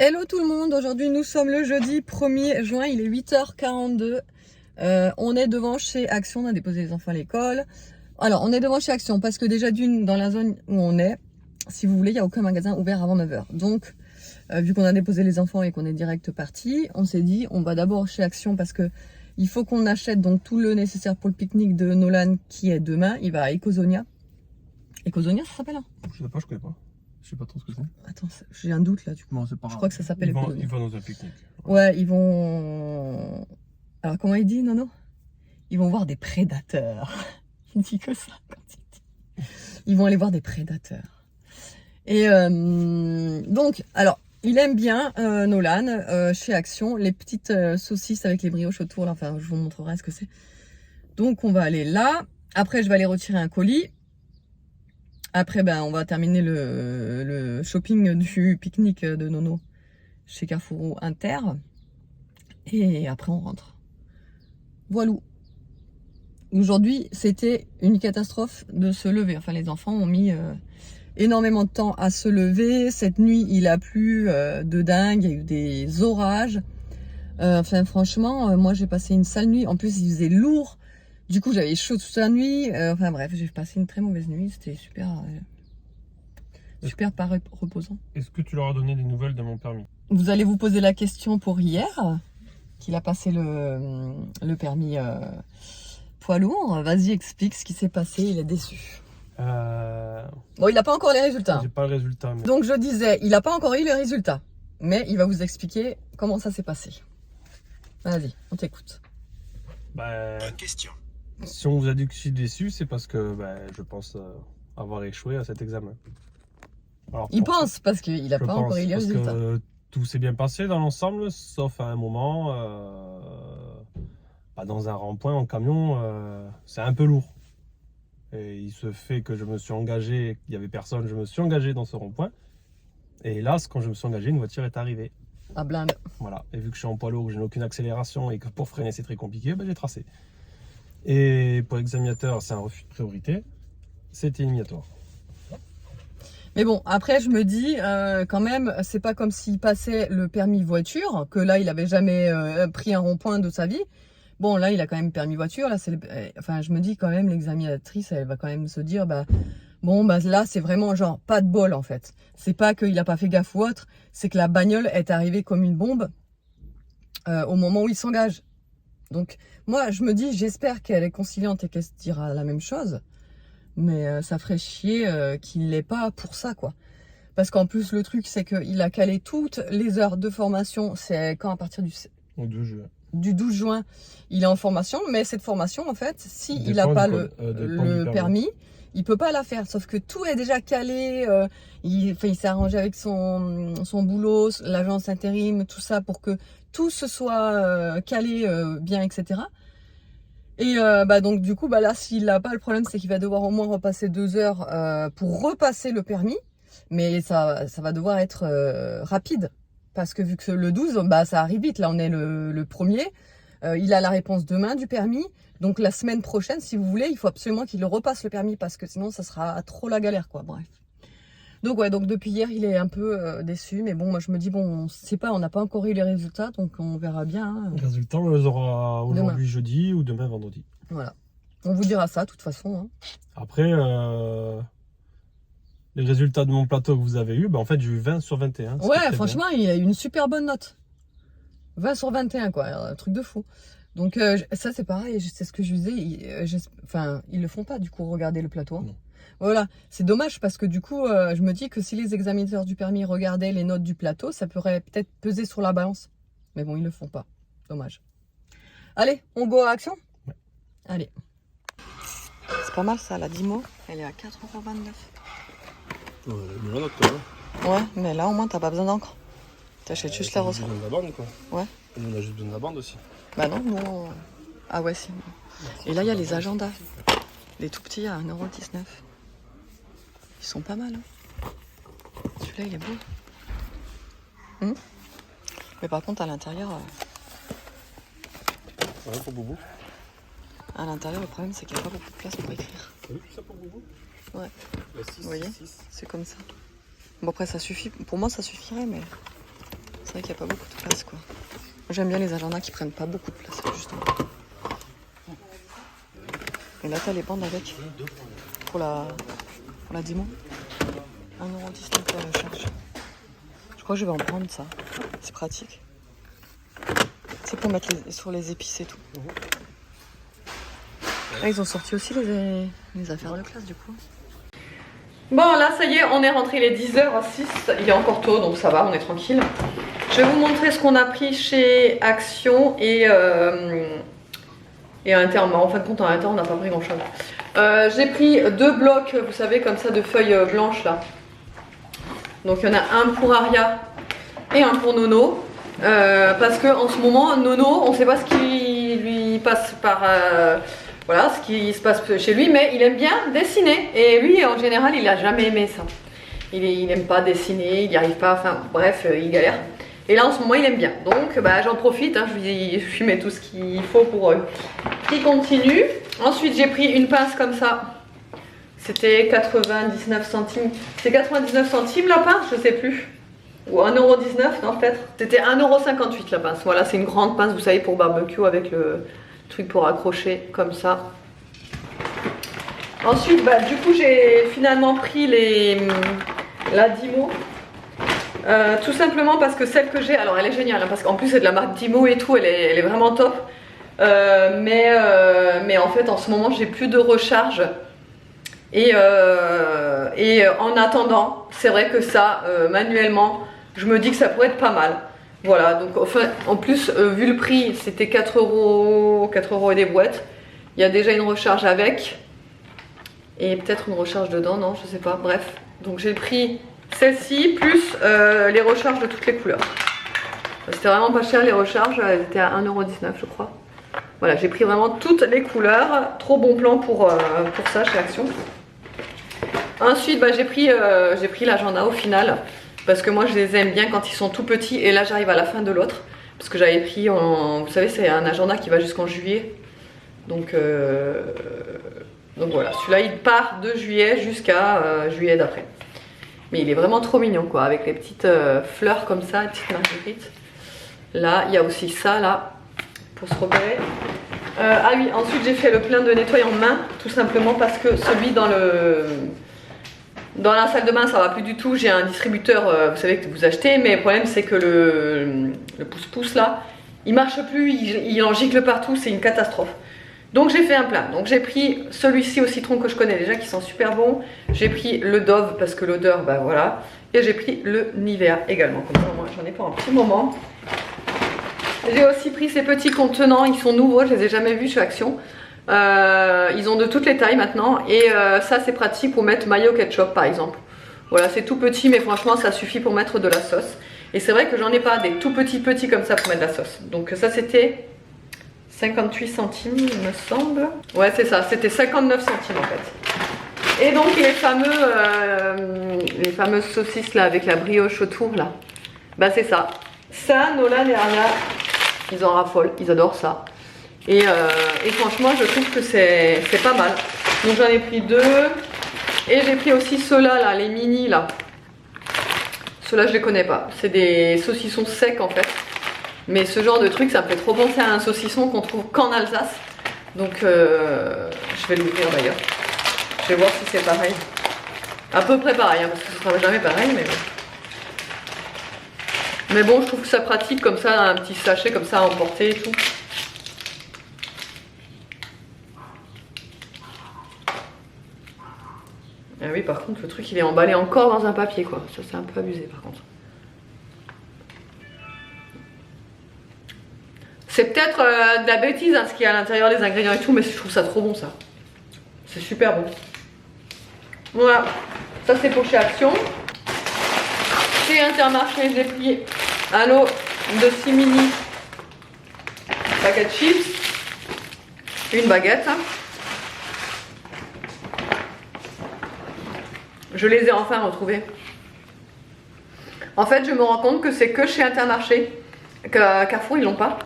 Hello tout le monde, aujourd'hui nous sommes le jeudi 1er juin, il est 8h42. On est devant chez Action, on a déposé les enfants à l'école. Alors on est devant chez Action parce que déjà d'une, dans la zone où on est, si vous voulez, il n'y a aucun magasin ouvert avant 9h. Donc vu qu'on a déposé les enfants et qu'on est direct parti, on s'est dit on va d'abord chez Action parce que il faut qu'on achète donc tout le nécessaire pour le pique-nique de Nolan qui est demain. Il va à Ecosonia. Ecosonia ça s'appelle hein? Je sais pas, je connais pas. Je sais pas trop ce que c'est. Attends, j'ai un doute là du coup. Bon, c'est pas grave. Je crois que ça s'appelle Ecosonia. Ils vont dans un pique-nique. Ouais, ils vont... Alors comment il dit, Nono? Ils vont voir des prédateurs. Il dit que ça quand il dit. Ils vont aller voir des prédateurs. Et donc, alors, il aime bien, Nolan, chez Action, les petites saucisses avec les brioches autour. Là, enfin, je vous montrerai ce que c'est. Donc, on va aller là. Après, je vais aller retirer un colis. Après, ben, on va terminer le shopping du pique-nique de Nono chez Carrefour Inter. Et après, on rentre. Voilà. Aujourd'hui, c'était une catastrophe de se lever. Enfin, les enfants ont mis énormément de temps à se lever. Cette nuit, il a plu de dingue. Il y a eu des orages. Enfin, franchement, moi, j'ai passé une sale nuit. En plus, il faisait lourd. Du coup, j'avais chaud toute la nuit. Enfin, bref, j'ai passé une très mauvaise nuit. C'était super, super pas reposant. Est-ce que tu leur as donné des nouvelles de mon permis? Vous allez vous poser la question pour hier, qu'il a passé le permis poids lourd. Vas-y, explique ce qui s'est passé. Il est déçu. Bon, il n'a pas encore les résultats. J'ai pas le résultat. Mais... Donc, je disais, il n'a pas encore eu les résultats. Mais il va vous expliquer comment ça s'est passé. Vas-y, on t'écoute. Bonne question. Si on vous a dit que je suis déçu, c'est parce que je pense avoir échoué à cet examen. Alors, il pense parce qu'il n'a pas encore eu les résultats. Tout s'est bien passé dans l'ensemble, sauf à un moment, dans un rond-point en camion, c'est un peu lourd. Et il se fait que je me suis engagé, il n'y avait personne, je me suis engagé dans ce rond-point. Et hélas, quand je me suis engagé, une voiture est arrivée. Ah, blinde. Voilà. Et vu que je suis en poids lourd, je n'ai aucune accélération et que pour freiner c'est très compliqué, j'ai tracé. Et pour l'examinateur, c'est un refus de priorité, c'est éliminatoire. Mais bon, après je me dis quand même, c'est pas comme s'il passait le permis voiture, que là il avait jamais pris un rond-point de sa vie. Bon, là il a quand même permis voiture, là enfin je me dis quand même l'examinatrice, elle va quand même se dire là c'est vraiment genre pas de bol en fait. C'est pas qu'il a pas fait gaffe ou autre, c'est que la bagnole est arrivée comme une bombe au moment où il s'engage. Donc moi je me dis, j'espère qu'elle est conciliante et qu'elle se dira la même chose. Mais ça ferait chier qu'il l'ait pas pour ça, quoi. Parce qu'en plus, le truc, c'est qu'il a calé toutes les heures de formation. C'est quand à partir du 12 juin, il est en formation. Mais cette formation, en fait, s'il n'a pas le permis, il peut pas la faire. Sauf que tout est déjà calé. Il s'est arrangé avec son boulot, l'agence intérim, tout ça, pour que tout se soit calé bien, etc. Et donc du coup là s'il n'a pas, le problème c'est qu'il va devoir au moins repasser 2 heures pour repasser le permis, mais ça va devoir être rapide parce que vu que le 12 ça arrive vite, là on est le 1er, il a la réponse demain du permis, donc la semaine prochaine si vous voulez il faut absolument qu'il repasse le permis parce que sinon ça sera trop la galère quoi. Bref, donc ouais, donc depuis hier il est un peu déçu, mais bon moi je me dis on sait pas, on n'a pas encore eu les résultats, donc on verra bien hein. Les résultats on les aura aujourd'hui jeudi ou demain vendredi. Voilà, on vous dira ça de toute façon hein. Après les résultats de mon plateau que vous avez eu, en fait j'ai eu 20 sur 21. Ouais, franchement il a eu une super bonne note, 20 sur 21 quoi, un truc de fou. Donc ça c'est pareil, c'est ce que je disais, ils le font pas du coup, regarder le plateau. Non. Voilà, c'est dommage parce que du coup, je me dis que si les examinateurs du permis regardaient les notes du plateau, ça pourrait peut-être peser sur la balance. Mais bon, ils le font pas. Dommage. Allez, on go à Action ? Ouais. Allez. C'est pas mal ça, la Dimo. Elle est à 4,29 €. Ouais, mais là au moins t'as pas besoin d'encre. T'achètes juste la ressort. On a juste besoin de la bande quoi. Ouais. On a juste besoin de la bande aussi. Bah non, non. Ah ouais, si. Et là, il y a les agendas. Les tout petits à 1,19 €. Ils sont pas mal. Hein. Celui-là, il est beau. Mais par contre, à l'intérieur... Ouais, pour Boubou. À l'intérieur, le problème, c'est qu'il n'y a pas beaucoup de place pour écrire. T'as vu tout ça pour Boubou? Ouais. 6, vous voyez, 6. c'est comme ça. Bon, après, ça suffit. Pour moi, ça suffirait, mais... C'est vrai qu'il n'y a pas beaucoup de place, quoi. J'aime bien les agendas qui prennent pas beaucoup de place, justement. Et là, t'as les bandes avec. Pour la Dimo. 1,19€ la charge. Je crois que je vais en prendre ça. C'est pratique. C'est pour mettre sur les épices et tout. Là, ils ont sorti aussi les affaires de classe, du coup. Bon, là, ça y est, on est rentré, il est 10h06. Il est encore tôt, donc ça va, on est tranquille. Je vais vous montrer ce qu'on a pris chez Action et Inter. En fin de compte, en Inter, on n'a pas pris grand-chose. J'ai pris 2 blocs, vous savez, comme ça, de feuilles blanches, là. Donc, il y en a un pour Aria et un pour Nono. Parce qu'en ce moment, Nono, on ne sait pas ce qui lui passe par... voilà, ce qui se passe chez lui, mais il aime bien dessiner. Et lui, en général, il n'a jamais aimé ça. Il n'aime pas dessiner, il n'y arrive pas, enfin, bref, il galère. Et là, en ce moment, il aime bien. Donc, bah, j'en profite, hein, je lui mets tout ce qu'il faut pour qu'il continue. Ensuite, j'ai pris une pince comme ça. C'était 99 centimes. C'est 99 centimes la pince, je sais plus. Ou 1,19€, non, peut-être. C'était 1,58€ la pince. Voilà, c'est une grande pince, vous savez, pour barbecue avec le truc pour accrocher comme ça. Ensuite, bah, du coup, j'ai finalement pris la Dimo. Tout simplement parce que celle que j'ai, alors elle est géniale, hein, parce qu'en plus c'est de la marque Dimo et tout, elle est vraiment top. Mais en fait, en ce moment, j'ai plus de recharge. Et en attendant, c'est vrai que ça, manuellement, je me dis que ça pourrait être pas mal. Voilà, donc enfin, en plus, vu le prix, c'était 4€ et des boîtes. Il y a déjà une recharge avec. Et peut-être une recharge dedans, non, je sais pas, bref. Donc j'ai pris celle-ci, plus les recharges de toutes les couleurs. C'était vraiment pas cher les recharges, elles étaient à 1,19€ je crois. Voilà, j'ai pris vraiment toutes les couleurs. Trop bon plan pour ça chez Action. Ensuite, bah, j'ai pris l'agenda au final. Parce que moi je les aime bien quand ils sont tout petits. Et là j'arrive à la fin de l'autre. Parce que j'avais pris, vous savez, c'est un agenda qui va jusqu'en juillet. Donc voilà, celui-là il part de juillet jusqu'à juillet d'après. Mais il est vraiment trop mignon quoi, avec les petites fleurs comme ça, les petites marguerites. Là, il y a aussi ça là, pour se repérer. Ah oui, ensuite j'ai fait le plein de nettoyant main, tout simplement parce que celui dans la salle de bain ça va plus du tout. J'ai un distributeur, vous savez, que vous achetez, mais le problème c'est que le pouce-pouce là, il marche plus, il en gicle partout, c'est une catastrophe. Donc j'ai fait un plein. Donc j'ai pris celui-ci au citron que je connais déjà, qui sent super bon. J'ai pris le Dove parce que l'odeur, bah voilà. Et j'ai pris le Nivea également. Comme ça, moi j'en ai pas un petit moment. J'ai aussi pris ces petits contenants, ils sont nouveaux, je les ai jamais vus chez Action. Ils ont de toutes les tailles maintenant. Et ça c'est pratique pour mettre mayo ketchup par exemple. Voilà, c'est tout petit mais franchement ça suffit pour mettre de la sauce. Et c'est vrai que j'en ai pas des tout petits comme ça pour mettre de la sauce. Donc ça c'était 58 centimes il me semble. Ouais c'est ça, c'était 59 centimes en fait. Et donc les fameuses saucisses là avec la brioche autour là. Bah c'est ça. Ça, Nolan et Aria, ils en raffolent, ils adorent ça. Et franchement je trouve que c'est pas mal. Donc j'en ai pris 2. Et j'ai pris aussi ceux-là là, les mini là. Ceux-là je les connais pas. C'est des saucissons secs en fait. Mais ce genre de truc, ça me fait trop penser à un saucisson qu'on trouve qu'en Alsace. Donc je vais l'ouvrir d'ailleurs. Je vais voir si c'est pareil. À peu près pareil, hein, parce que ce sera jamais pareil. Mais bon, je trouve que ça pratique comme ça, un petit sachet comme ça à emporter et tout. Ah oui, par contre, le truc il est emballé encore dans un papier quoi. Ça c'est un peu abusé par contre. C'est peut-être de la bêtise hein, ce qu'il y a à l'intérieur, les ingrédients et tout, mais je trouve ça trop bon ça. C'est super bon. Voilà, ça c'est pour chez Action. Chez Intermarché, j'ai pris un lot de 6 mini baguettes chips. Une baguette. Je les ai enfin retrouvées. En fait, je me rends compte que c'est que chez Intermarché. Que Carrefour, ils l'ont pas.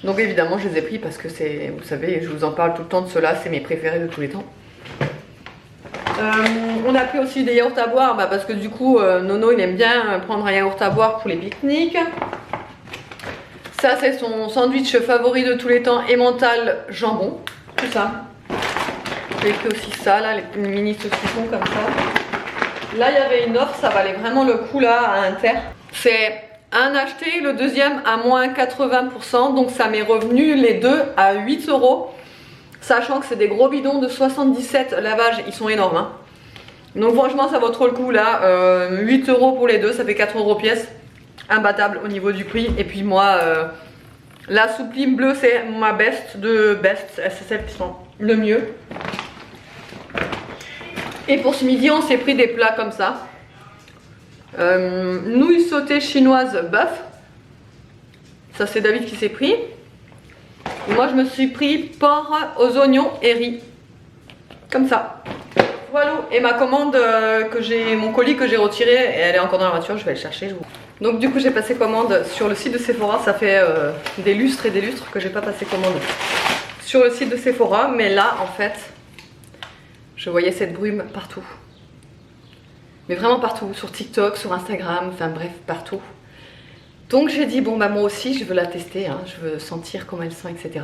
Donc évidemment je les ai pris parce que c'est, vous savez, je vous en parle tout le temps de ceux-là, c'est mes préférés de tous les temps. On a pris aussi des yaourts à boire, bah parce que du coup Nono il aime bien prendre un yaourt à boire pour les pique-niques. Ça c'est son sandwich favori de tous les temps, emmental jambon, tout ça. J'ai écrit aussi ça, là, les mini saucissons comme ça. Là il y avait une offre, ça valait vraiment le coup là à Inter. C'est un acheté, le deuxième à moins 80%, donc ça m'est revenu les deux à 8 €. Sachant que c'est des gros bidons de 77 lavages, ils sont énormes. Hein. Donc franchement ça vaut trop le coup là, 8 € pour les deux, ça fait 4 € pièce. Imbattable au niveau du prix. Et puis moi, la soupe bleue c'est ma best de best, c'est celle qui sent le mieux. Et pour ce midi on s'est pris des plats comme ça. Nouilles sautées chinoises bœuf. Ça c'est David qui s'est pris. Moi je me suis pris porc aux oignons et riz. Comme ça. Voilà. Et ma commande que j'ai, mon colis que j'ai retiré, et elle est encore dans la voiture, je vais le chercher. Donc du coup j'ai passé commande sur le site de Sephora. Ça fait des lustres et des lustres que j'ai pas passé commande sur le site de Sephora. Mais là en fait, je voyais cette brume partout. Mais vraiment partout, sur TikTok, sur Instagram, enfin bref, partout. Donc j'ai dit, bon bah moi aussi je veux la tester, hein, je veux sentir comment elle sent, etc.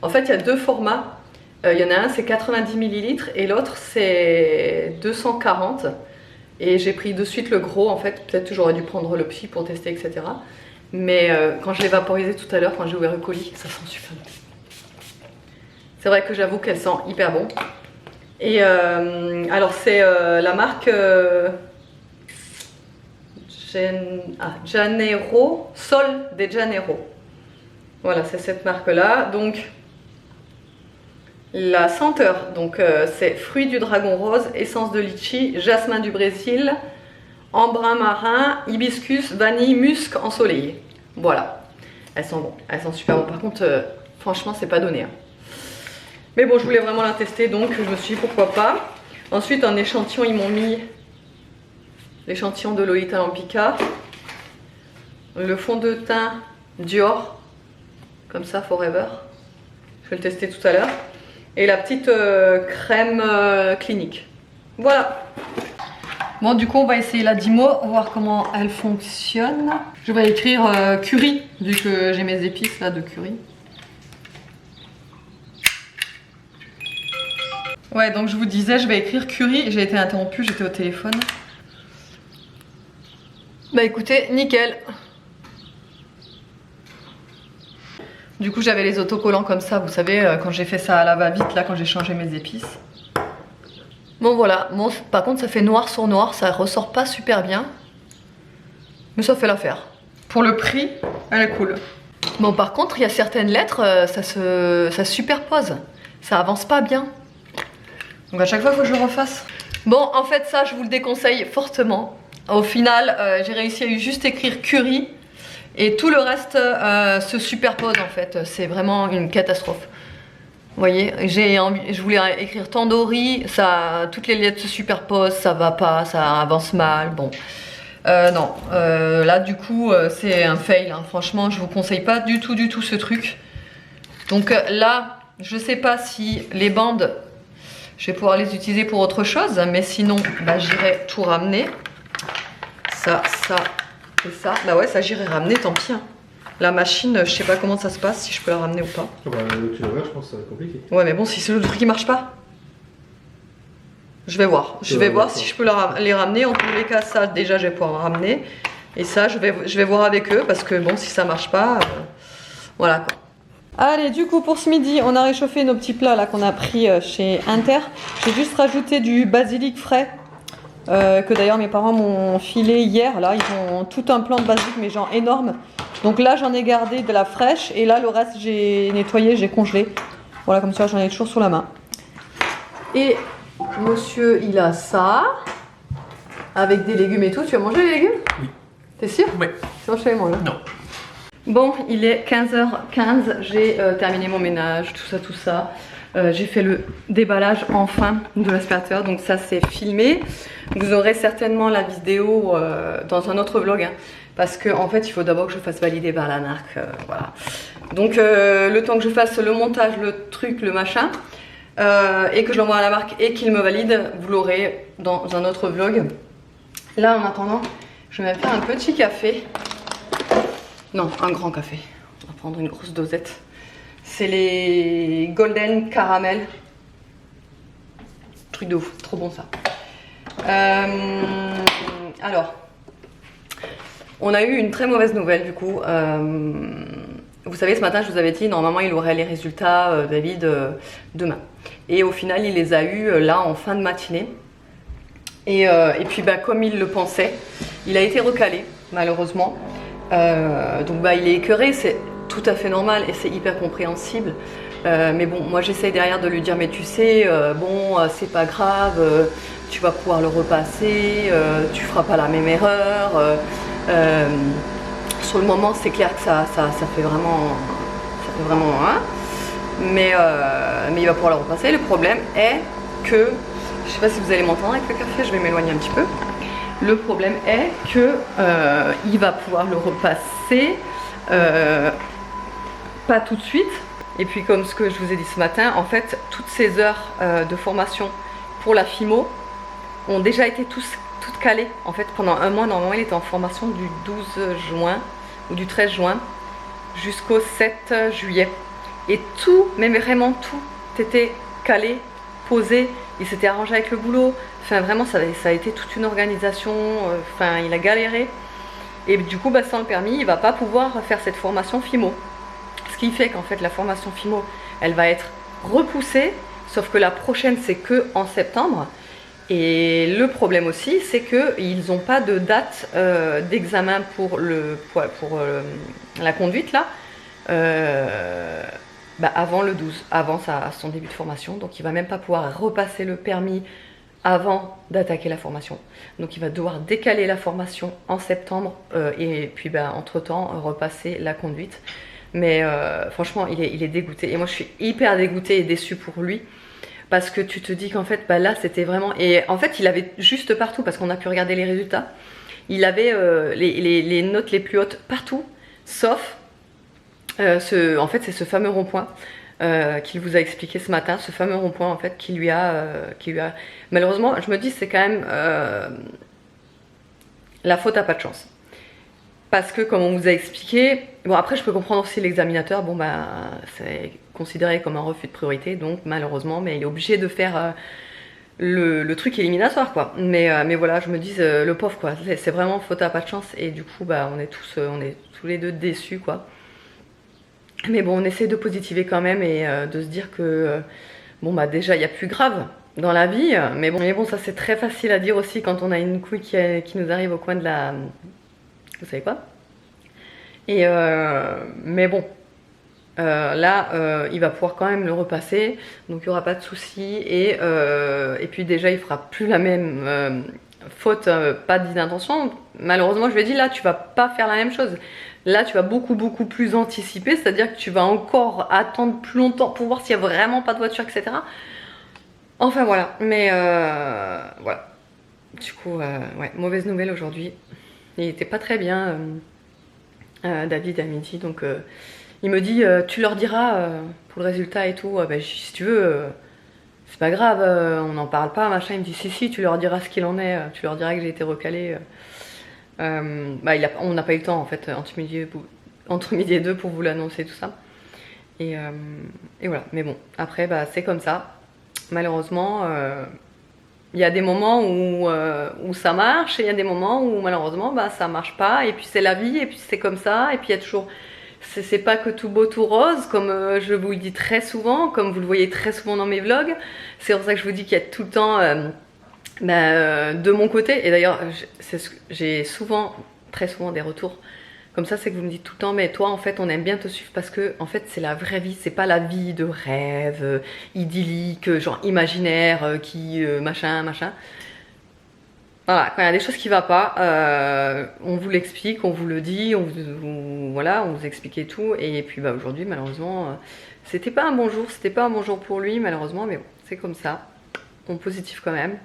En fait il y a deux formats, il y en a un c'est 90 ml et l'autre c'est 240. Et j'ai pris de suite le gros en fait, peut-être que j'aurais dû prendre le petit pour tester, etc. Mais quand je l'ai vaporisé tout à l'heure, quand j'ai ouvert le colis, ça sent super bon. C'est vrai que j'avoue qu'elle sent hyper bon. Et alors c'est la marque Janeiro, Sol de Janeiro. Voilà, c'est cette marque là. Donc la senteur, donc c'est fruits du dragon rose, essence de litchi, jasmin du Brésil, embrun marin, hibiscus, vanille, musc ensoleillé. Voilà, elles sont bon, elles sont super bon. Par contre, franchement, c'est pas donné. Hein. Mais bon, je voulais vraiment la tester, donc je me suis dit pourquoi pas. Ensuite, en échantillon, ils m'ont mis l'échantillon de Lolita Lampica, le fond de teint Dior, comme ça, Forever. Je vais le tester tout à l'heure. Et la petite crème clinique. Voilà. Bon, du coup, on va essayer la Dymo, voir comment elle fonctionne. Je vais écrire curry, vu que j'ai mes épices là de curry. Ouais, donc je vous disais, je vais écrire curry. J'ai été interrompue, j'étais au téléphone. Bah écoutez, nickel. Du coup, j'avais les autocollants comme ça, vous savez, quand j'ai fait ça à la va-vite, là, quand j'ai changé mes épices. Bon, voilà. Bon, par contre, ça fait noir sur noir, ça ressort pas super bien. Mais ça fait l'affaire. Pour le prix, elle est cool. Bon, par contre, il y a certaines lettres, ça se superpose. Ça avance pas bien. Donc à chaque fois, il faut que je le refasse. Bon, en fait, ça, je vous le déconseille fortement. Au final, j'ai réussi à juste écrire curry. Et tout le reste se superpose en fait, c'est vraiment une catastrophe. Vous voyez, je voulais écrire tandoori, toutes les lettres se superposent, ça va pas, ça avance mal, bon. Non, là du coup c'est un fail, hein. Franchement je vous conseille pas du tout ce truc. Donc là, je sais pas si les bandes, je vais pouvoir les utiliser pour autre chose, mais sinon bah, j'irai tout ramener. Ça... Et ça, bah ouais, ça j'irai ramener, tant pis. Hein. La machine, je sais pas comment ça se passe, si je peux la ramener ou pas. Bah, le kilowatt, je pense que ça va être compliqué. Ouais, mais bon, si c'est le truc qui marche pas, je vais voir. Je vais voir si je peux les ramener. En tous les cas, ça, déjà, je vais pouvoir ramener. Et ça, je vais voir avec eux, parce que bon, si ça marche pas, voilà quoi. Allez, du coup, pour ce midi, on a réchauffé nos petits plats là qu'on a pris chez Inter. J'ai juste rajouté du basilic frais. Que d'ailleurs mes parents m'ont filé hier, là ils ont tout un plant de basilic mais genre énorme. Donc là j'en ai gardé de la fraîche et là le reste j'ai nettoyé, j'ai congelé. Voilà, comme ça j'en ai toujours sous la main. Et monsieur il a ça, avec des légumes et tout. Tu as mangé les légumes? Oui. T'es sûr? Oui. Sinon je fais les manger. Non. Bon, il est 15h15, j'ai terminé mon ménage, tout ça. J'ai fait le déballage enfin de l'aspirateur, donc ça c'est filmé. Vous aurez certainement la vidéo dans un autre vlog, hein, parce que en fait il faut d'abord que je fasse valider par la marque, voilà. Donc le temps que je fasse le montage, le truc, le machin, et que je l'envoie à la marque et qu'il me valide, vous l'aurez dans un autre vlog. Là en attendant, je vais me faire un petit café. Non, un grand café. On va prendre une grosse dosette. C'est les Golden Caramel. Truc de ouf, trop bon ça. Alors, on a eu une très mauvaise nouvelle du coup. Vous savez, ce matin, je vous avais dit, normalement, il aurait les résultats, David, demain. Et au final, il les a eus là en fin de matinée. Et puis, bah, comme il le pensait, il a été recalé, malheureusement. Donc, bah, il est écœuré, c'est tout à fait normal et c'est hyper compréhensible. Mais bon, moi, j'essaye derrière de lui dire, mais tu sais, bon, c'est pas grave, tu vas pouvoir le repasser, tu feras pas la même erreur. Sur le moment, c'est clair que ça fait vraiment hein, mais il va pouvoir le repasser. Le problème est que, je sais pas si vous allez m'entendre avec le café, je vais m'éloigner un petit peu. Le problème est que il va pouvoir le repasser, pas tout de suite. Et puis comme ce que je vous ai dit ce matin, en fait, toutes ces heures de formation pour la FIMO ont déjà été toutes calées. En fait, pendant un mois, normalement, il était en formation du 12 juin ou du 13 juin jusqu'au 7 juillet. Et tout, mais vraiment tout, était calé, posé. Il s'était arrangé avec le boulot. Enfin, vraiment, ça a été toute une organisation. Enfin, il a galéré. Et du coup, bah, sans le permis, il ne va pas pouvoir faire cette formation FIMO. Ce qui fait qu'en fait, la formation FIMO, elle va être repoussée. Sauf que la prochaine, c'est que en septembre. Et le problème aussi, c'est qu'ils n'ont pas de date d'examen pour la conduite là, bah avant le 12, avant son début de formation. Donc il va même pas pouvoir repasser le permis avant d'attaquer la formation. Donc il va devoir décaler la formation en septembre et puis bah, entre-temps repasser la conduite. Mais franchement, il est dégoûté. Et moi, je suis hyper dégoûtée et déçue pour lui. Parce que tu te dis qu'en fait, bah là, c'était vraiment... Et en fait, il avait juste partout, parce qu'on a pu regarder les résultats. Il avait les notes les plus hautes partout, sauf... en fait, c'est ce fameux rond-point qu'il vous a expliqué ce matin. Ce fameux rond-point, en fait, qui lui a... Malheureusement, je me dis, c'est quand même... la faute à pas de chance. Parce que, comme on vous a expliqué... Bon, après, je peux comprendre aussi l'examinateur. Bon, bah, c'est considéré comme un refus de priorité. Donc, malheureusement, mais il est obligé de faire le truc éliminatoire, quoi. Mais voilà, je me dis, le pauvre, quoi. C'est vraiment faute à pas de chance. Et du coup, bah, on est tous les deux déçus, quoi. Mais bon, on essaie de positiver quand même et de se dire que... bon, bah, déjà, il y a plus grave dans la vie. Mais bon, ça, c'est très facile à dire aussi quand on a une couille qui nous arrive au coin de la... Vous savez quoi? Et mais bon, là, il va pouvoir quand même le repasser, donc il n'y aura pas de souci. Et puis déjà, il fera plus la même faute, pas d'inattention. Malheureusement, je lui ai dit, là, tu vas pas faire la même chose. Là, tu vas beaucoup plus anticiper, c'est-à-dire que tu vas encore attendre plus longtemps pour voir s'il n'y a vraiment pas de voiture, etc. Enfin voilà, mais voilà. Du coup, ouais, mauvaise nouvelle aujourd'hui. Il était pas très bien, David, à midi, donc il me dit, tu leur diras pour le résultat et tout. Ben, si tu veux, c'est pas grave, on n'en parle pas, machin. Il me dit, si, tu leur diras ce qu'il en est, tu leur diras que j'ai été recalé. Bah, on n'a pas eu le temps, en fait, entre midi et deux pour vous l'annoncer, tout ça. Et voilà, mais bon, après, bah, c'est comme ça. Malheureusement, il y a des moments où ça marche et il y a des moments où malheureusement bah, ça marche pas. Et puis c'est la vie et puis c'est comme ça. Et puis il y a toujours... C'est pas que tout beau, tout rose, comme je vous le dis très souvent, comme vous le voyez très souvent dans mes vlogs. C'est pour ça que je vous dis qu'il y a tout le temps de mon côté. Et d'ailleurs, j'ai très souvent des retours comme ça, c'est que vous me dites tout le temps, mais toi en fait on aime bien te suivre parce que en fait c'est la vraie vie, c'est pas la vie de rêve, idyllique, genre imaginaire, machin. Voilà, quand il y a des choses qui ne vont pas, on vous l'explique, on vous le dit, voilà, on vous explique tout. Et puis bah, aujourd'hui, malheureusement, c'était pas un bon jour pour lui, malheureusement, mais bon, c'est comme ça. On positif quand même.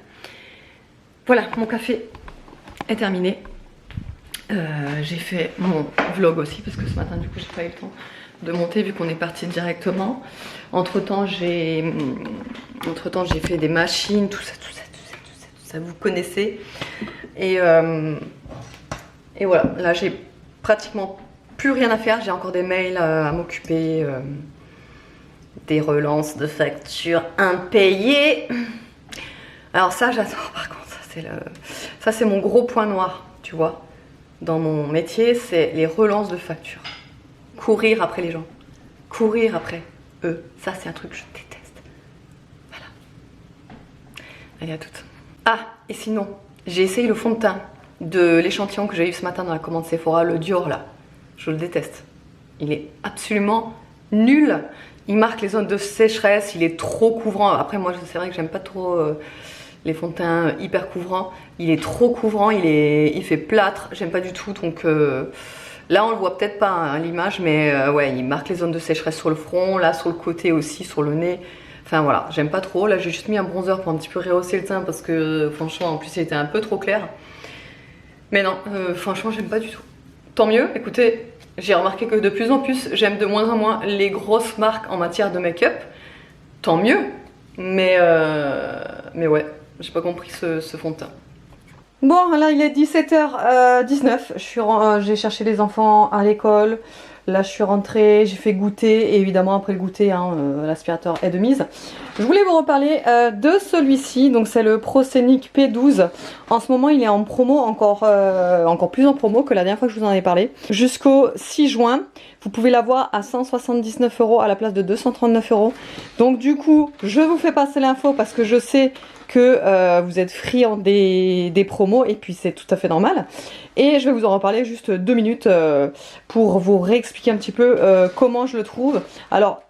Voilà, mon café est terminé. J'ai fait mon vlog aussi parce que ce matin du coup j'ai pas eu le temps de monter vu qu'on est parti directement. Entre temps j'ai fait des machines, tout ça vous connaissez. Et voilà, là j'ai pratiquement plus rien à faire, j'ai encore des mails à m'occuper, des relances de factures impayées. Alors ça j'adore par contre, ça c'est mon gros point noir, tu vois. Dans mon métier, c'est les relances de factures. Courir après les gens, courir après eux, ça c'est un truc que je déteste. Voilà. Allez, à toutes. Ah, et sinon, j'ai essayé le fond de teint de l'échantillon que j'ai eu ce matin dans la commande Sephora, le Dior là. Je le déteste. Il est absolument nul. Il marque les zones de sécheresse, il est trop couvrant. Après moi c'est vrai que j'aime pas trop les fonds de teint hyper couvrants. Il est trop couvrant, il fait plâtre, j'aime pas du tout. Donc là on le voit peut-être pas à l'image, mais ouais, il marque les zones de sécheresse sur le front, là sur le côté aussi, sur le nez. Enfin voilà, j'aime pas trop. Là j'ai juste mis un bronzer pour un petit peu rehausser le teint parce que franchement en plus il était un peu trop clair. Mais non, franchement j'aime pas du tout. Tant mieux, écoutez, j'ai remarqué que de plus en plus j'aime de moins en moins les grosses marques en matière de make-up. Tant mieux, mais ouais, j'ai pas compris ce fond de teint. Bon, là il est 17h19, j'ai cherché les enfants à l'école. Là je suis rentrée, j'ai fait goûter et évidemment après le goûter, l'aspirateur est de mise. Je voulais vous reparler de celui-ci, donc c'est le ProScenic P12. En ce moment il est en promo, encore plus en promo que la dernière fois que je vous en ai parlé. Jusqu'au 6 juin, vous pouvez l'avoir à 179 € à la place de 239 €. Donc du coup, je vous fais passer l'info parce que je sais que vous êtes friand des promos et puis c'est tout à fait normal. Et je vais vous en reparler juste 2 minutes pour vous réexpliquer un petit peu comment je le trouve. Alors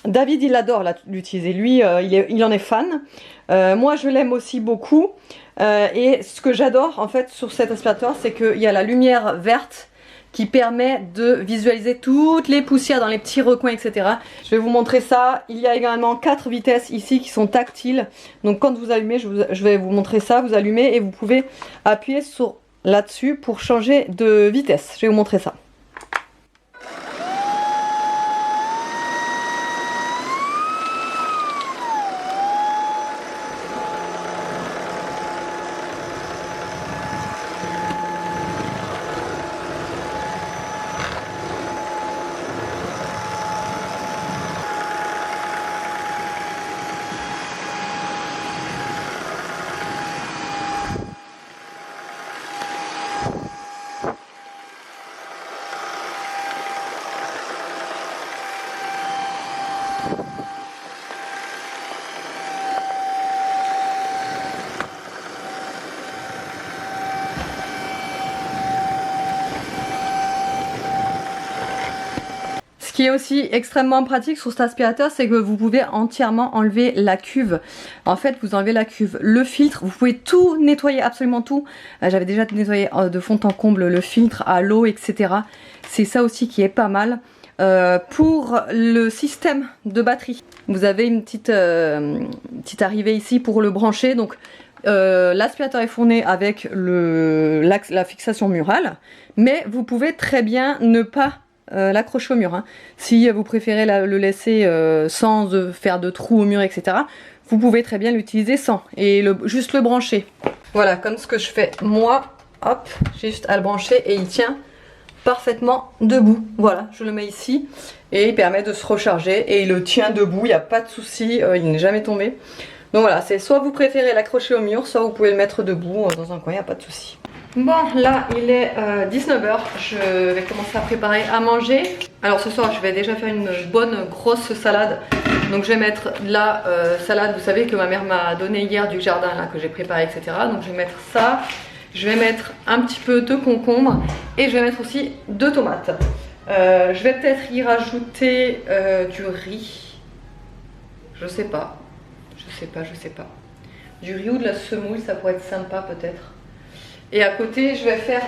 David il adore l'utiliser, lui il en est fan. Moi je l'aime aussi beaucoup et ce que j'adore en fait sur cet aspirateur, c'est qu'il y a la lumière verte qui permet de visualiser toutes les poussières dans les petits recoins, etc. Je vais vous montrer ça. Il y a également 4 vitesses ici qui sont tactiles. Donc quand vous allumez, je vais vous montrer ça. Vous allumez et vous pouvez appuyer sur là-dessus pour changer de vitesse. Je vais vous montrer ça. Ce qui est aussi extrêmement pratique sur cet aspirateur, c'est que vous pouvez entièrement enlever la cuve. En fait, vous enlevez la cuve, le filtre, vous pouvez tout nettoyer, absolument tout. J'avais déjà nettoyé de fond en comble le filtre à l'eau, etc. C'est ça aussi qui est pas mal. Pour le système de batterie, vous avez une petite arrivée ici pour le brancher. Donc l'aspirateur est fourni avec la fixation murale, mais vous pouvez très bien ne pas l'accrocher au mur. Si vous préférez le laisser sans faire de trous au mur, etc., vous pouvez très bien l'utiliser sans et juste le brancher. Voilà, comme ce que je fais moi. Hop, j'ai juste à le brancher et il tient parfaitement debout. Voilà, je le mets ici et il permet de se recharger et il le tient debout, il n'y a pas de souci, il n'est jamais tombé. Donc voilà, c'est soit vous préférez l'accrocher au mur, soit vous pouvez le mettre debout dans un coin, il n'y a pas de souci. Bon, là il est 19 h, je vais commencer à préparer à manger. Alors ce soir je vais déjà faire une bonne grosse salade. Donc je vais mettre la salade, vous savez, que ma mère m'a donnée hier du jardin, là, que j'ai préparé, etc. Donc je vais mettre ça, je vais mettre un petit peu de concombre et je vais mettre aussi 2 tomates. Je vais peut-être y rajouter du riz. Je sais pas. Du riz ou de la semoule, ça pourrait être sympa peut-être. Et à côté, je vais faire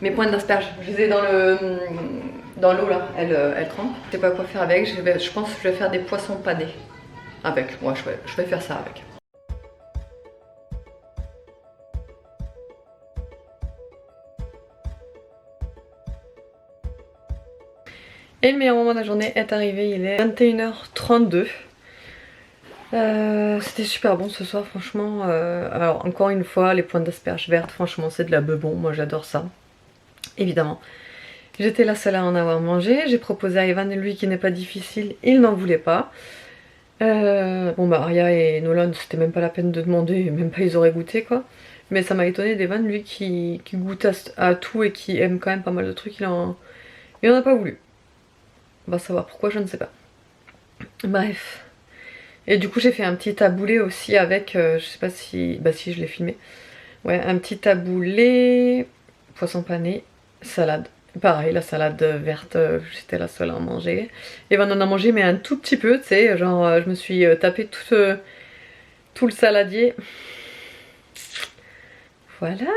mes pointes d'asperges. Je les ai dans l'eau là, elles trempent. Je sais pas quoi faire avec. Je pense que je vais faire des poissons panés avec. Moi, je vais faire ça avec. Et le meilleur moment de la journée est arrivé. Il est 21h32. C'était super bon ce soir, franchement. Alors encore une fois, les pointes d'asperges vertes, franchement c'est de la bebon, moi j'adore ça, évidemment. J'étais la seule à en avoir mangé. J'ai proposé à Evan, lui qui n'est pas difficile, il n'en voulait pas. Bon bah Aria et Nolan, c'était même pas la peine de demander, même pas ils auraient goûté quoi. Mais ça m'a étonné d'Evan, lui qui goûte à tout et qui aime quand même pas mal de trucs, il en a pas voulu. On va savoir pourquoi, je ne sais pas. Bref. Et du coup j'ai fait un petit taboulé aussi avec, je sais pas si, bah si je l'ai filmé. Ouais, un petit taboulé, poisson pané, salade. Pareil, la salade verte, j'étais la seule à en manger. Evan en a mangé, mais un tout petit peu, tu sais, genre je me suis tapé tout le saladier. Voilà.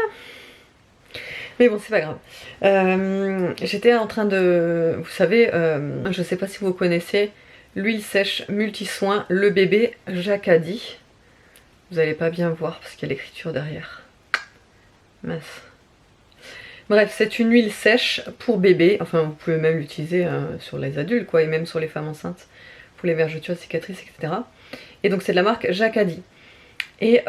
Mais bon, c'est pas grave. J'étais en train de... Vous savez, je sais pas si vous connaissez, l'huile sèche multisoin, le bébé Jacadi. Vous allez pas bien voir parce qu'il y a l'écriture derrière. Mince. Bref, c'est une huile sèche pour bébé. Enfin, vous pouvez même l'utiliser sur les adultes, quoi, et même sur les femmes enceintes, pour les vergetures, cicatrices, etc. Et donc c'est de la marque Jacadi. Et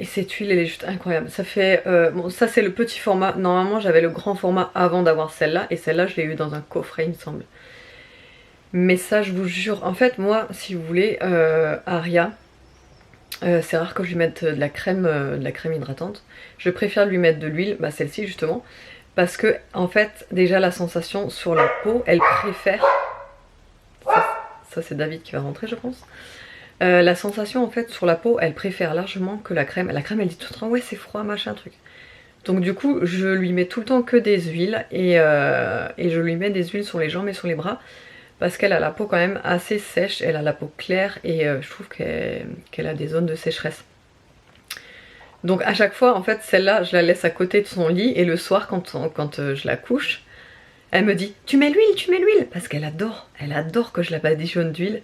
cette huile, elle est juste incroyable. Ça fait... bon, ça c'est le petit format. Normalement, j'avais le grand format avant d'avoir celle-là. Et celle-là, je l'ai eu dans un coffret, il me semble. Mais ça, je vous jure... En fait, moi, si vous voulez, Aria, c'est rare que je lui mette de la crème hydratante. Je préfère lui mettre de l'huile, bah celle-ci justement. Parce que, en fait, déjà la sensation sur la peau, elle préfère... Ça c'est David qui va rentrer, je pense. La sensation en fait sur la peau, elle préfère largement que la crème. La crème elle dit tout le temps ouais c'est froid machin truc. Donc du coup je lui mets tout le temps que des huiles et je lui mets des huiles sur les jambes et sur les bras parce qu'elle a la peau quand même assez sèche, elle a la peau claire et je trouve qu'elle a des zones de sécheresse. Donc à chaque fois en fait celle-là je la laisse à côté de son lit et le soir quand je la couche, elle me dit tu mets l'huile parce qu'elle adore que je la badigeonne d'huile.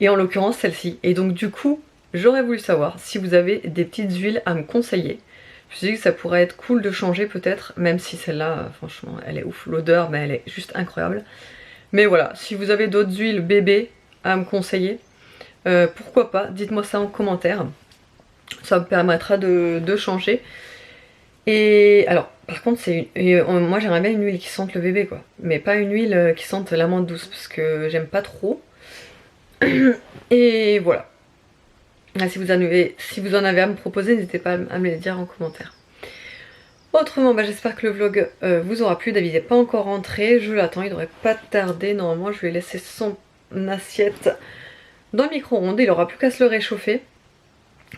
Et en l'occurrence celle-ci. Et donc du coup, j'aurais voulu savoir si vous avez des petites huiles à me conseiller. Je me suis dit que ça pourrait être cool de changer peut-être, même si celle-là, franchement, elle est ouf. L'odeur, mais elle est juste incroyable. Mais voilà, si vous avez d'autres huiles bébé à me conseiller, pourquoi pas, dites-moi ça en commentaire. Ça me permettra de changer. Et alors, par contre, moi j'aimerais bien une huile qui sente le bébé quoi. Mais pas une huile qui sente l'amande douce, parce que j'aime pas trop. Et voilà. Si vous en avez à me proposer, n'hésitez pas à me les dire en commentaire. Autrement, bah, j'espère que le vlog vous aura plu. David n'est pas encore rentré, je l'attends, il devrait pas tarder. Normalement, je vais laisser son assiette dans le micro-ondes, il aura plus qu'à se le réchauffer.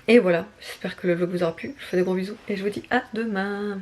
Et voilà, j'espère que le vlog vous aura plu. Je vous fais des gros bisous et je vous dis à demain.